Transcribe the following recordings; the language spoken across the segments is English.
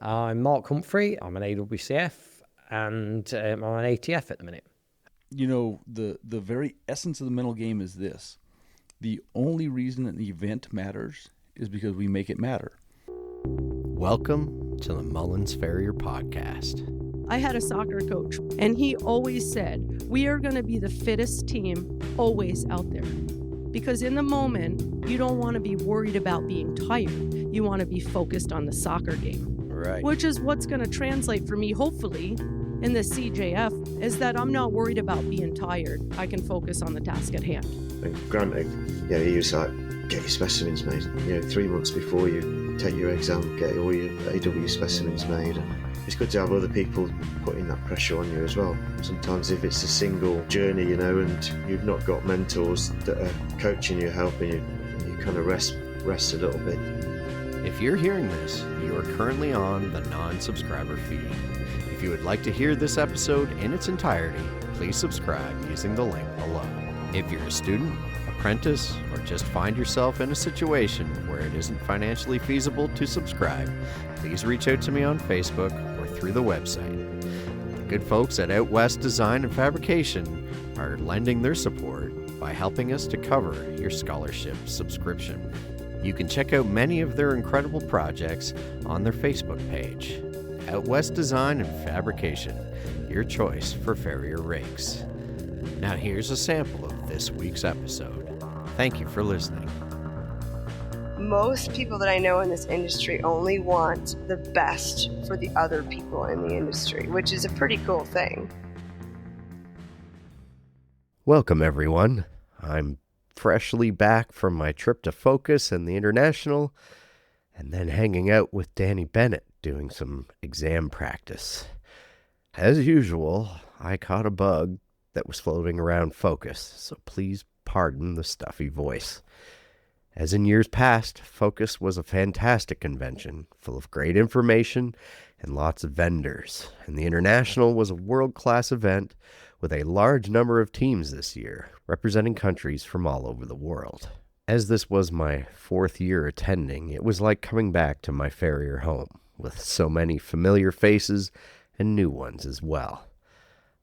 I'm Mark Humphrey. I'm an AWCF and I'm an ATF at the minute. You know, the very essence of the mental game is this. The only reason an event matters is because we make it matter. Welcome to the Mullins Farrier Podcast. I had a soccer coach, and he always said, we are going to be the fittest team always out there. Because in the moment, you don't want to be worried about being tired. You want to be focused on the soccer game. Right. Which is what's going to translate for me, hopefully, in the CJF, is that I'm not worried about being tired. I can focus on the task at hand. And granted, he was like, get your specimens made. 3 months before you take your exam, get all your AW specimens made. And it's good to have other people putting that pressure on you as well. Sometimes if it's a single journey, and you've not got mentors that are coaching you, helping you, you kind of rest a little bit. If you're hearing this, you are currently on the non-subscriber feed. If you would like to hear this episode in its entirety, please subscribe using the link below. If you're a student, apprentice, or just find yourself in a situation where it isn't financially feasible to subscribe, please reach out to me on Facebook or through the website. The good folks at Out West Design and Fabrication are lending their support by helping us to cover your scholarship subscription. You can check out many of their incredible projects on their Facebook page. Out West Design and Fabrication, your choice for farrier rigs. Now here's a sample of this week's episode. Thank you for listening. Most people that I know in this industry only want the best for the other people in the industry, which is a pretty cool thing. Welcome, everyone. I'm freshly back from my trip to Focus and the International, and then hanging out with Danny Bennett doing some exam practice. As usual, I caught a bug that was floating around Focus, so please pardon the stuffy voice. As in years past, Focus was a fantastic convention, full of great information and lots of vendors, and the International was a world-class event with a large number of teams this year, representing countries from all over the world. As this was my 4th year attending, it was like coming back to my farrier home, with so many familiar faces and new ones as well.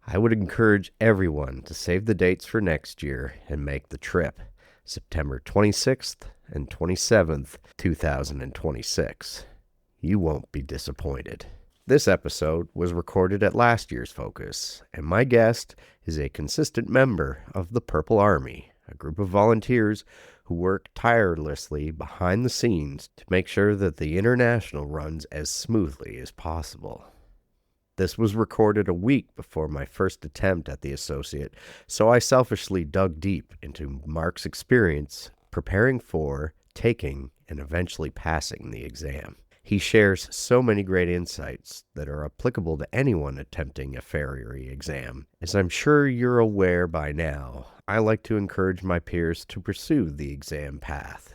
I would encourage everyone to save the dates for next year and make the trip, September 26th and 27th, 2026. You won't be disappointed. This episode was recorded at last year's Focus, and my guest is a consistent member of the Purple Army, a group of volunteers who work tirelessly behind the scenes to make sure that the International runs as smoothly as possible. This was recorded a week before my first attempt at the Associate, so I selfishly dug deep into Mark's experience preparing for, taking, and eventually passing the exam. He shares so many great insights that are applicable to anyone attempting a farriery exam. As I'm sure you're aware by now, I like to encourage my peers to pursue the exam path.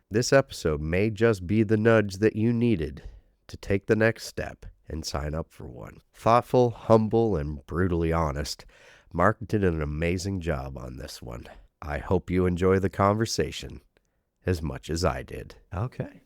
This episode may just be the nudge that you needed to take the next step and sign up for one. Thoughtful, humble, and brutally honest, Mark did an amazing job on this one. I hope you enjoy the conversation as much as I did. Okay.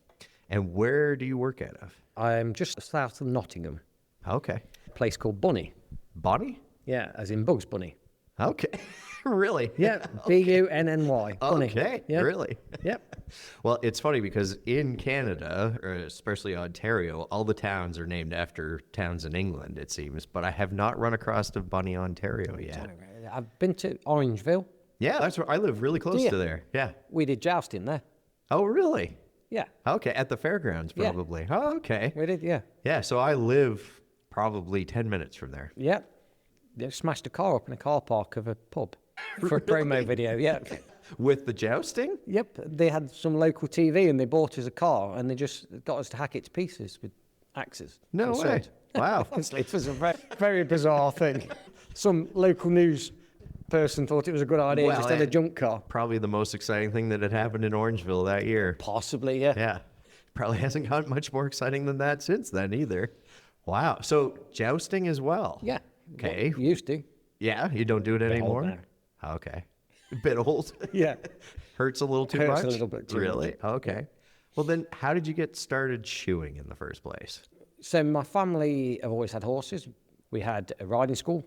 And where do you work out of? I'm just south of Nottingham, Okay. a place called Bunny. Bonnie? Yeah, as in Bugs Bunny. Okay. Really? Yeah, Bunny. Bunny. Okay. Yeah. Really? Yep. Well, it's funny because in Canada, or especially Ontario, all the towns are named after towns in England, it seems. But I have not run across to Bunny, Ontario yet. I've been to Orangeville. Yeah, that's where I live really close Yeah. to there. Yeah. We did jousting there. Oh, really? Yeah, Okay. At the fairgrounds, Yeah. probably. Oh, okay. we did, yeah. Yeah. So I live probably 10 minutes from there. Yeah. They smashed a car up in a car park of a pub for a promo video, yeah. With the jousting? Yep, they had some local TV and they bought us a car and they just got us to hack it to pieces with axes. No and way. swords. Wow. Honestly, it was a very, very bizarre thing. Some local news person thought it was a good idea Well, just in a junk car. Probably the most exciting thing that had happened in Orangeville that year. Possibly, yeah. Yeah. Probably hasn't gotten much more exciting than that since then either. Wow. So jousting as well? Yeah. Okay. Well, used to. Yeah, you don't do it old anymore? now. Okay. A bit old? Yeah. Hurts a little too Hurts much? a little bit too Really? much. Okay. Well, then how did you get started shoeing in the first place? So my family have always had horses. We had a riding school.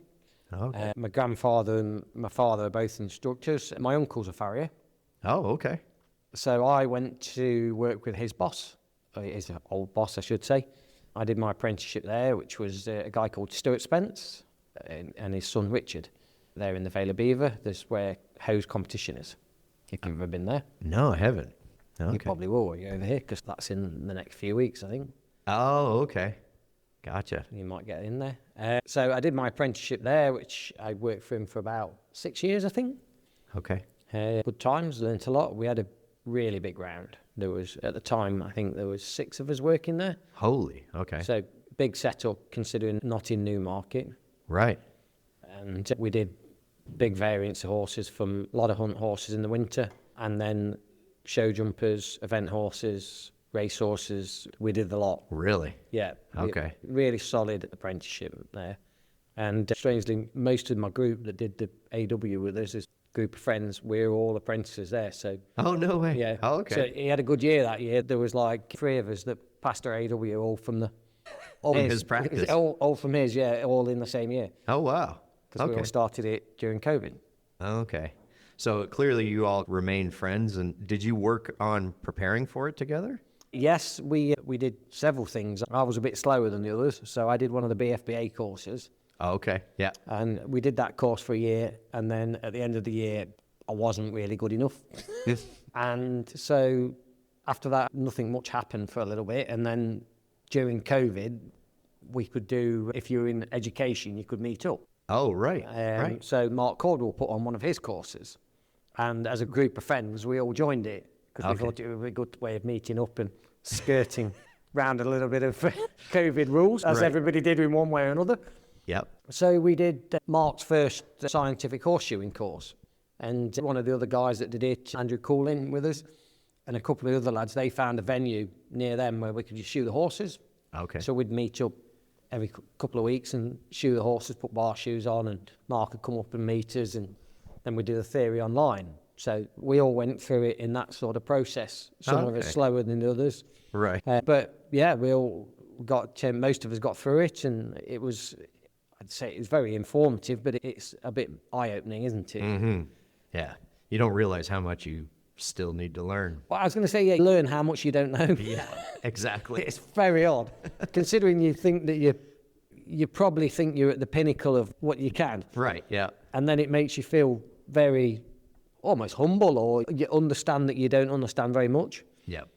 Okay. My grandfather and my father are both instructors. My uncle's a farrier. Oh, okay. So I went to work with his boss, his old boss, I should say. I did my apprenticeship there, which was a guy called Stuart Spence and his son Richard. They're in the Vale of Beaver. That's where hose competition is. If you've ever been there, No, I haven't. Okay. you probably will when you're over here, because that's in the next few weeks, I think. Oh, okay. Gotcha. You might get in there. So I did my apprenticeship there, which I worked for him for about 6 years, I think. Okay. Good times, learnt a lot. We had a really big round. There was, at the time, I think there was 6 of us working there. Holy. Okay. So big setup, considering not in Newmarket. Right. And we did big variants of horses, from a lot of hunt horses in the winter, and then show jumpers, event horses, race horses. We did a lot. Really? Yeah. Okay. Really solid apprenticeship there. And strangely, most of my group that did the AW with us, this group of friends, we're all apprentices there. So Oh, no way. yeah. Oh, okay. So he had a good year that year. There was like 3 of us that passed our AW, all from the From his practice. All from his, yeah, all in the same year, Oh, wow. because we all started it during COVID. Okay. So clearly you all remained friends, and did you work on preparing for it together? Yes, we did several things. I was a bit slower than the others, so I did one of the BFBA courses, Oh, okay. Yeah. and we did that course for a year, and then at the end of the year, I wasn't really good enough. And so after that, nothing much happened for a little bit, and then during COVID, we could do, if you were in education, you could meet up. Oh, right. Right. So Mark Caldwell put on one of his courses, and as a group of friends, we all joined it, because we thought it would be a good way of meeting up and skirting round a little bit of COVID rules, as Right. everybody did in one way or another. Yep. So we did Mark's first scientific horseshoeing course, and one of the other guys that did it, Andrew Coolin, with us, and a couple of other lads, they found a venue near them where we could just shoe the horses. Okay. So we'd meet up every couple of weeks and shoe the horses, put bar shoes on, and Mark would come up and meet us, and then we'd do the theory online. So we all went through it in that sort of process. Some of us Okay. slower than the others. Right. But yeah, we all got, most of us got through it, and it was, I'd say it was very informative, but it's a bit eye-opening, isn't it? Mm-hmm. Yeah. You don't realize how much you still need to learn. Well, I was going to say, yeah, learn how much you don't know. Yeah, exactly. It's very odd, considering you think that you probably think you're at the pinnacle of what you can, Right. Yeah. and then it makes you feel very almost humble, or you understand that you don't understand very much. Yep.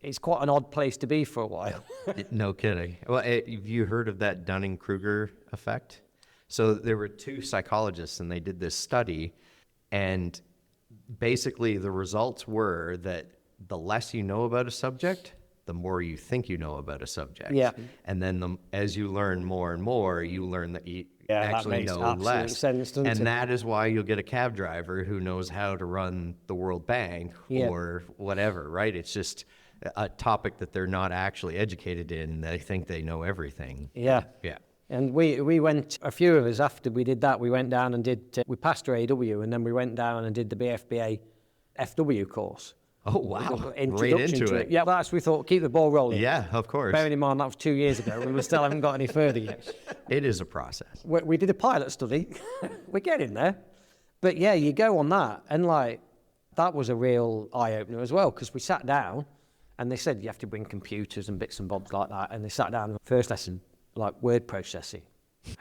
It's quite an odd place to be for a while. No kidding. Well, have you heard of that Dunning-Kruger effect? So there were 2 psychologists, and they did this study, and basically the results were that the less you know about a subject, the more you think you know about a subject. Yeah. And then as you learn more and more, you learn that you Yeah, that actually makes know absolute less. sense, doesn't and it? that is why you'll get a cab driver who knows how to run the World Bank Yeah. or whatever, right? It's just a topic that they're not actually educated in. They think they know everything. Yeah. Yeah. And we went, a few of us after we did that, we went down and did, we passed our AW, and then we went down and did the BFBA FW course. Oh, wow. Right Introduction into to it. Yeah, that's, we thought, keep the ball rolling. Yeah, of course. Bearing in mind that was 2 years ago, and we still haven't got any further yet. It is a process. We did a pilot study. We're getting there. But yeah, you go on that, and like, that was a real eye-opener as well, because we sat down, and they said you have to bring computers and bits and bobs like that, and they sat down, first lesson, like word processing.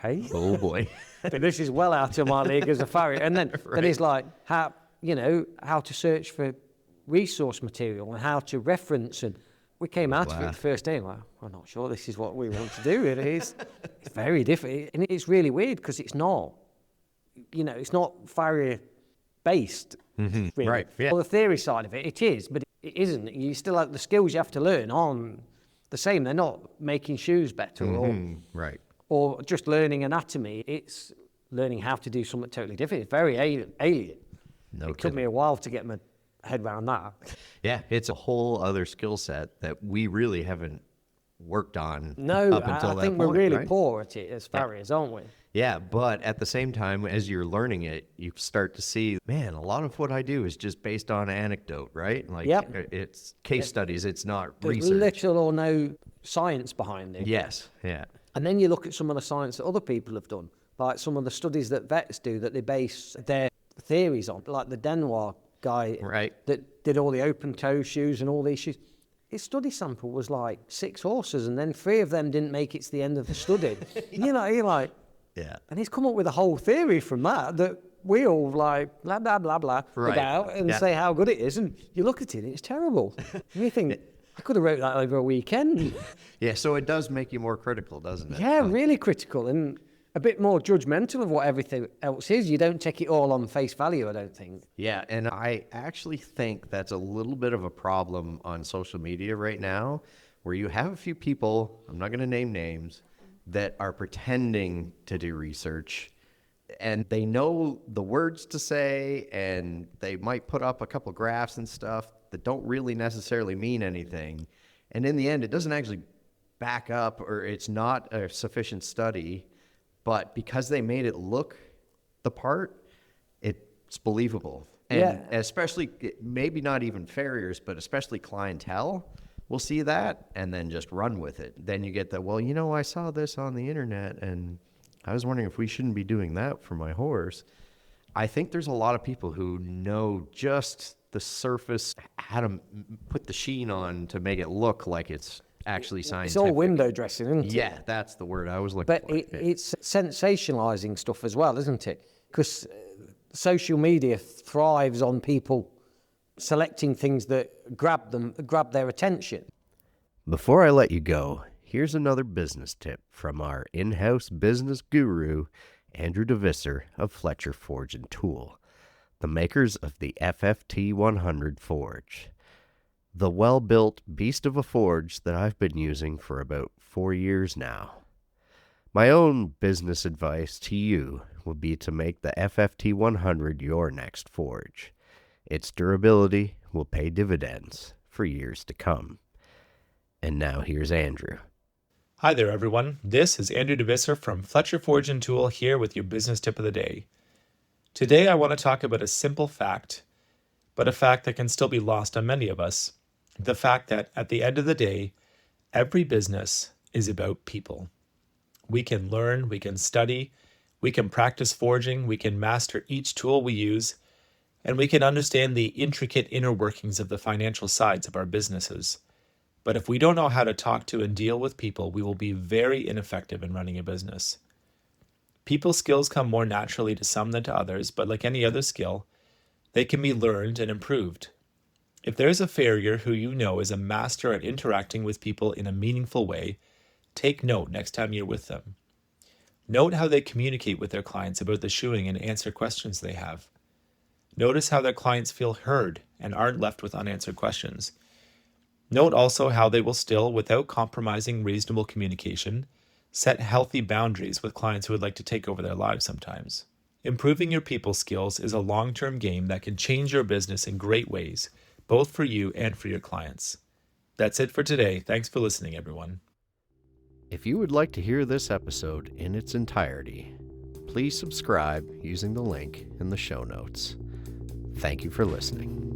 Hey? Oh, boy. This is well out of my league as a farrier. And then it's like how to search for resource material and how to reference. And we came out of it the first day and like, we're not sure this is what we want to do. It's very different. And it's really weird because it's not, it's not farrier based. Mm-hmm. Really. Right. Yeah. Well, the theory side of it is, but it isn't. You still have the skills you have to learn on the same. They're not making shoes better Right. or just learning anatomy. It's learning how to do something totally different. It's very alien. No It took kidding. me a while to get my head around that. Yeah, it's a whole other skill set that we really haven't worked on No, up until I that think point, we're really right? poor at it as farriers, aren't we? Yeah, but at the same time, as you're learning it, you start to see, man, a lot of what I do is just based on anecdote, right? Like, Yep. it's case studies, it's not There's research. little or no science behind it. Yes, yeah. And then you look at some of the science that other people have done, like some of the studies that vets do that they base their theories on, like the Denoir guy Right. that did all the open toe shoes and all these shoes. His study sample was like 6 horses, and then 3 of them didn't make it to the end of the study. You're like, Yeah. and he's come up with a whole theory from that we all like blah, blah, blah, blah Right. about and Yeah. say how good it is, and you look at it and it's terrible. And you think, I could have wrote that over a weekend. Yeah, so it does make you more critical, doesn't it? Yeah, really critical and a bit more judgmental of what everything else is. You don't take it all on face value, I don't think. Yeah, and I actually think that's a little bit of a problem on social media right now, where you have a few people, I'm not going to name names, that are pretending to do research, and they know the words to say, and they might put up a couple graphs and stuff that don't really necessarily mean anything. And in the end, it doesn't actually back up, or it's not a sufficient study, but because they made it look the part, it's believable. And Yeah. especially, maybe not even farriers, but especially clientele will see that and then just run with it. Then you get the, well, I saw this on the internet and I was wondering if we shouldn't be doing that for my horse. I think there's a lot of people who know just the surface, how to put the sheen on to make it look like it's actually scientific. It's all window dressing, isn't it? Yeah, that's the word I was looking But for. it's sensationalizing stuff as well, isn't it? Because social media thrives on people selecting things that grab their attention. Before I let you go, here's another business tip from our in-house business guru, Andrew DeVisser of Fletcher Forge and Tool, the makers of the FFT 100 forge. The well-built beast of a forge that I've been using for about 4 years now. My own business advice to you would be to make the FFT 100 your next forge. Its durability will pay dividends for years to come. And now here's Andrew. Hi there, everyone. This is Andrew DeVisser from Fletcher Forge and Tool here with your business tip of the day. Today I want to talk about a simple fact, but a fact that can still be lost on many of us. The fact that at the end of the day, every business is about people. We can learn, we can study, we can practice forging, we can master each tool we use, and we can understand the intricate inner workings of the financial sides of our businesses. But if we don't know how to talk to and deal with people, we will be very ineffective in running a business. People skills come more naturally to some than to others, but like any other skill, they can be learned and improved. If there's a farrier who you know is a master at interacting with people in a meaningful way, take note next time you're with them. Note how they communicate with their clients about the shoeing and answer questions they have. Notice how their clients feel heard and aren't left with unanswered questions. Note also how they will still, without compromising reasonable communication, set healthy boundaries with clients who would like to take over their lives sometimes. Improving your people skills is a long-term game that can change your business in great ways, both for you and for your clients. That's it for today. Thanks for listening, everyone. If you would like to hear this episode in its entirety, please subscribe using the link in the show notes. Thank you for listening.